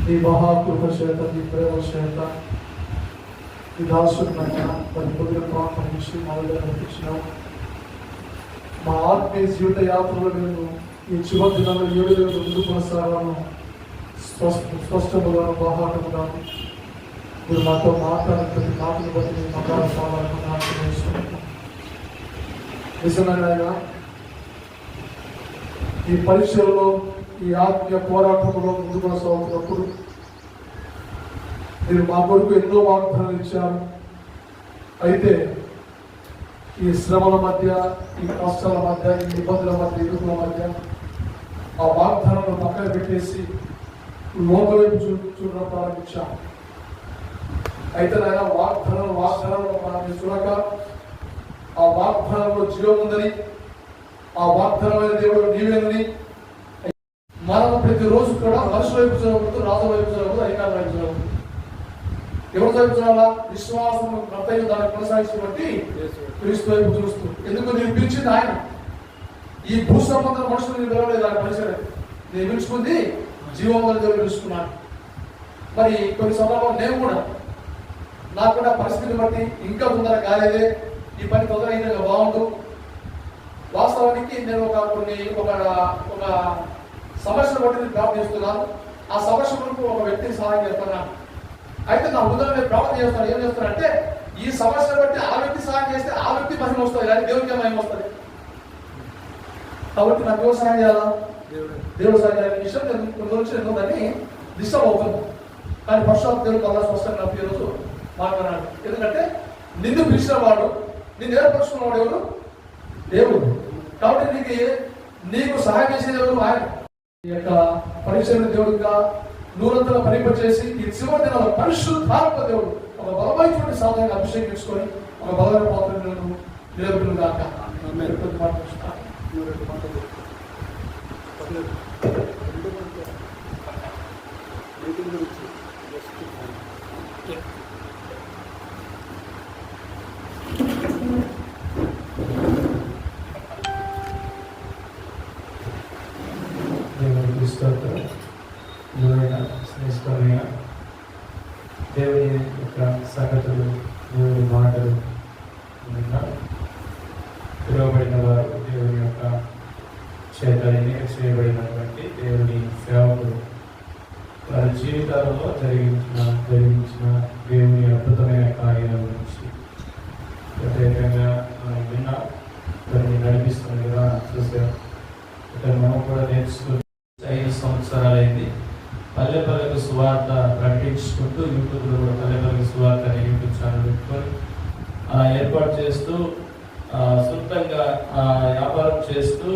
నీ మహాకృప చేత, నీ ప్రేమ చేత, నీ దాసుడినైనా మరి పొద్దున ప్రాంతం నుంచి మొదలుగా నడిపించినావు. మా ఆత్మీయ జీవిత యాత్రలో నేను ఈ చివరి దినాల్లో 7 రోజులు ముందు కొనసాగాను. స్పష్టముగాను బాహాటముగాను మీరు మాతో మాట్లాడిన ప్రతి మాటను బట్టి నేను మకాలను నిజమైన ఈ పరీక్షలలో, ఈ ఆత్మీయ పోరాటంలో ముందు కొనసాగుతున్నప్పుడు మీరు మా కొరకు ఎన్నో వాగ్దానాలు ఇచ్చారు. అయితే ఈ శ్రమల మధ్య, ఈ కష్టాల మధ్య, ఈ ఇబ్బందుల మధ్య, ఇరుకుల మధ్య ఆ వాగ్దానాలను పక్కన పెట్టేసి లోక వైపు చూడడం ప్రారంభించాం. అయితే నాయన వాగ్దానాలు మనం చూడక ఆ వాగ్దానంలో జీవం ఉందని, ఆ వాగ్దానమైన దేవుడు నీవేనని మనం ప్రతిరోజు కూడా మనుషుల వైపు చదవకూడదు, రాజు వైపు చదవకూడదు, అధికారుల వైపు చదవకూడదు. ఎవరు వైపు చదవాలా? విశ్వాసం కర్తయ్య దాన్ని కొనసాగించబట్టి క్రీస్తు వైపు చూస్తూ. ఎందుకు నేను పిలిచింది ఆయన. ఈ భూ సంబంధం మనుషులు నేను పిలవలేదు, ఆయన పరిచయం నేను పిలుచుకుంది జీవోమల దేవుడు పిలుచుకున్నాను. మరి కొన్ని సందర్భాలు నేను కూడా నాకు కూడా పరిస్థితిని బట్టి ఇంకా తొందర కాలేదే, ఈ పని తొందర అయితే బాగుండు. వాస్తవానికి నేను ఒక సమస్యను బట్టి నేను ప్రార్థన చేస్తున్నాను. ఆ సమస్య వరకు ఒక వ్యక్తికి సహాయం చేస్తున్నాను. అయితే నా ఉదయం నేను ప్రార్థన చేస్తాను. ఏం చేస్తానంటే ఈ సమస్యను బట్టి ఆ వ్యక్తి సహాయం చేస్తే ఆ వ్యక్తి మహిమ వస్తుంది, కానీ దేవుడికి మహిమ వస్తుంది. కాబట్టి నాకు ఎవరు సహాయం చేయాలా? దేవుడు సహాయం చేయాలి. విషయం నేను దాన్ని డిస్టర్బ్ అవుతుంది. కానీ పశ్చాత్ దేవుడు అలా స్పష్టంగా నాకు ఈరోజు మాట్లాడాడు. ఎందుకంటే నిన్ను పిలిచిన వాడు, నిన్ను ఏర్పరుచుకున్నవాడు ఎవరు? దేవుడు. కాబట్టి నీకు సహాయం చేసేది ఎవరు? ఆయన. ఈ యొక్క పరిచయం దేవుడిగా నూరంతలో పరిపచేసి ఈ చివరి దినాల పరిశుద్ధాత్మ దేవుడు ఒక బలమైనటువంటి సాధనగా అభిషేకించుకొని ఒక బలమైన పాత్రను నిలబెట్టును గాక. దేవుని యొక్క సంగతులు, దేవుని మాటలు పిలువబడిన వారు, దేవుని యొక్క చేత ఎన్నిక చేయబడినటువంటి దేవుని సేవకులు వారి జీవితాలలో జరిగించిన దేవుని అద్భుతమైన కార్యాల గురించి ప్రత్యేకంగా మనం విన్నా దాన్ని నడిపిస్తున్న విధానం చూసాం. ఇక్కడ మనం కూడా నేర్చుకుని 5 సంవత్సరాలైంది. పల్లెపల్లెకు సువార్త ప్రకటించుకుంటూ యూట్యూబ్లో కూడా పల్లెపల్లెకు సువార్త అనే యూట్యూబ్ ఛానల్ పెట్టుకొని ఏర్పాటు చేస్తూ సొంతంగా వ్యాపారం చేస్తూ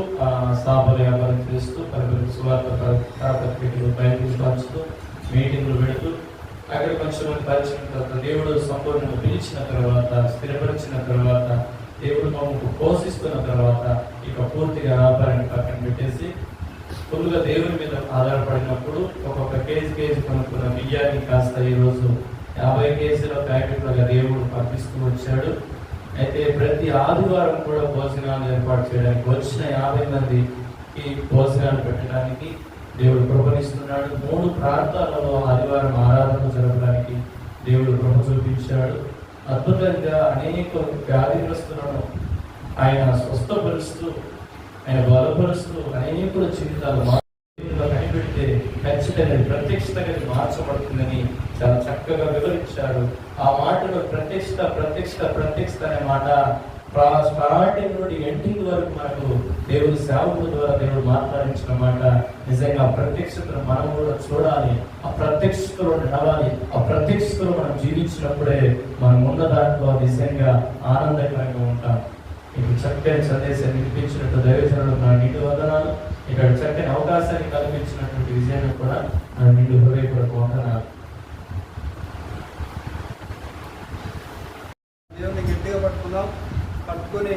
సాపల వ్యాపారం చేస్తూ పల్లెపల్లెకు సువార్త పత్రికలు బయటకు పంచుతూ మీటింగ్లు పెడుతూ అక్కడ కొంచెం పరిచిన తర్వాత దేవుడు సంపూర్ణంగా పిలిచిన తర్వాత, స్థిరపరిచిన తర్వాత, దేవుడు మమ్మల్ని పోషిస్తున్న తర్వాత ఇక పూర్తిగా వ్యాపారాన్ని పక్కన పెట్టేసి ఫుల్గా దేవుని మీద ఆధారపడినప్పుడు ఒక్కొక్క కేజీ కొనుక్కున్న బియ్యాన్ని కాస్త ఈరోజు 50 కేజీల ప్యాకెట్లుగా దేవుడు పంపిస్తూ వచ్చాడు. అయితే ప్రతి ఆదివారం కూడా భోజనాలు ఏర్పాటు చేయడానికి, వచ్చిన 50 మందికి భోజనాలు పెట్టడానికి దేవుడు కృపనిస్తున్నాడు. 3 ప్రాంతాలలో ఆదివారం ఆరాధన జరపడానికి దేవుడు కృప చూపించాడు. అద్భుతంగా అనేక వ్యాధిగ్రస్తులను ఆయన స్వస్థపరుస్తూ, ఆయన బలపరుస్తూ అనేకుల జీవితాలు కనిపెడితే ఖచ్చితంగా ప్రత్యక్షతగా మార్చబడుతుందని చాలా చక్కగా వివరించాడు. ఆ మాటలో ప్రత్యక్షత అనే మాట స్టార్టింగ్ నుండి ఎండింగ్ వరకు మనకు దేవుని సేవకుల ద్వారా దేవుడు మాట్లాడించిన మాట. నిజంగా ప్రత్యక్షతను మనం కూడా చూడాలి, ఆ ప్రత్యక్షతలో నడవాలి. ఆ ప్రత్యక్షతలో మనం జీవించినప్పుడే మనం ఉన్న దాంట్లో నిజంగా ఆనందకరంగా ఉంటాం. ఇప్పుడు చక్కని సందేశాన్ని వినిపించినట్టు దైవజనులు నా నిండు వందనాలు. ఇక్కడ చక్కని అవకాశాన్ని కల్పించినటువంటి విజయాన్ని కూడా నా నిండు హృదయపూర్వక వందనాలు. దేవుని గట్టిగా పట్టుకొని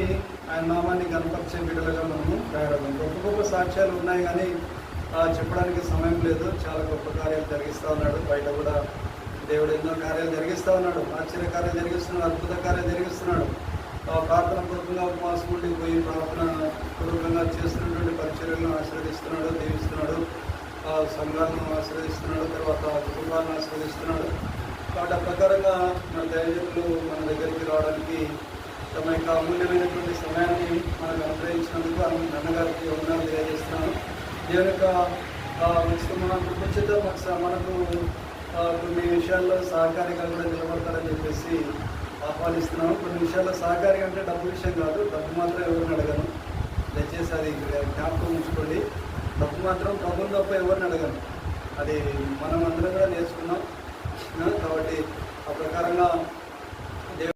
ఆయన నామాన్ని కనపరిచే బిడ్డలుగా మనము తయారవుతాం. గొప్ప గొప్ప సాక్ష్యాలు ఉన్నాయి, కానీ చెప్పడానికి సమయం లేదు. చాలా గొప్ప కార్యాలు జరిగిస్తూ ఉన్నాడు. బయట కూడా దేవుడు ఎన్నో కార్యాలు జరిగిస్తూ ఉన్నాడు. ఆశ్చర్య కార్యాలు జరిగిస్తున్నాడు, అద్భుత కార్యాలు జరిగిస్తున్నాడు. ప్రార్థన పూర్వకంగా ఉపవాసం ఉండి పోయి ప్రార్థన పూర్వకంగా చేస్తున్నటువంటి పరిచర్యలను ఆశీర్వదిస్తున్నాడు, దీవిస్తున్నాడు, సంఘాలను ఆశీర్వదిస్తున్నాడు, తర్వాత కుటుంబాలను ఆశీర్వదిస్తున్నాడు. కాబట్టి ఆ ప్రకారంగా మన దైవజనులు మన దగ్గరికి రావడానికి తమ యొక్క అమూల్యమైనటువంటి సమయాన్ని మనకు అనుగ్రహించినందుకు అన్నగారికి వందనాలు తెలియజేస్తున్నాను. దేవుని యొక్క మన కృపచేత మనకు కొన్ని విషయాల్లో సహకారిగా కూడా నిలబడతారని చెప్పేసి ఆహ్వానిస్తున్నాను. కొన్ని విషయాల్లో సహకారి అంటే డబ్బు విషయం కాదు, డబ్బు మాత్రం ఎవరిని అడగను, దయచేసి అది జ్ఞాపకం ఉంచుకోండి. డబ్బు మాత్రం ప్రభుత్వం తప్ప ఎవరిని అడగను, అది మనం అందరం కూడా నేర్చుకున్నాం. కాబట్టి ఆ ప్రకారంగా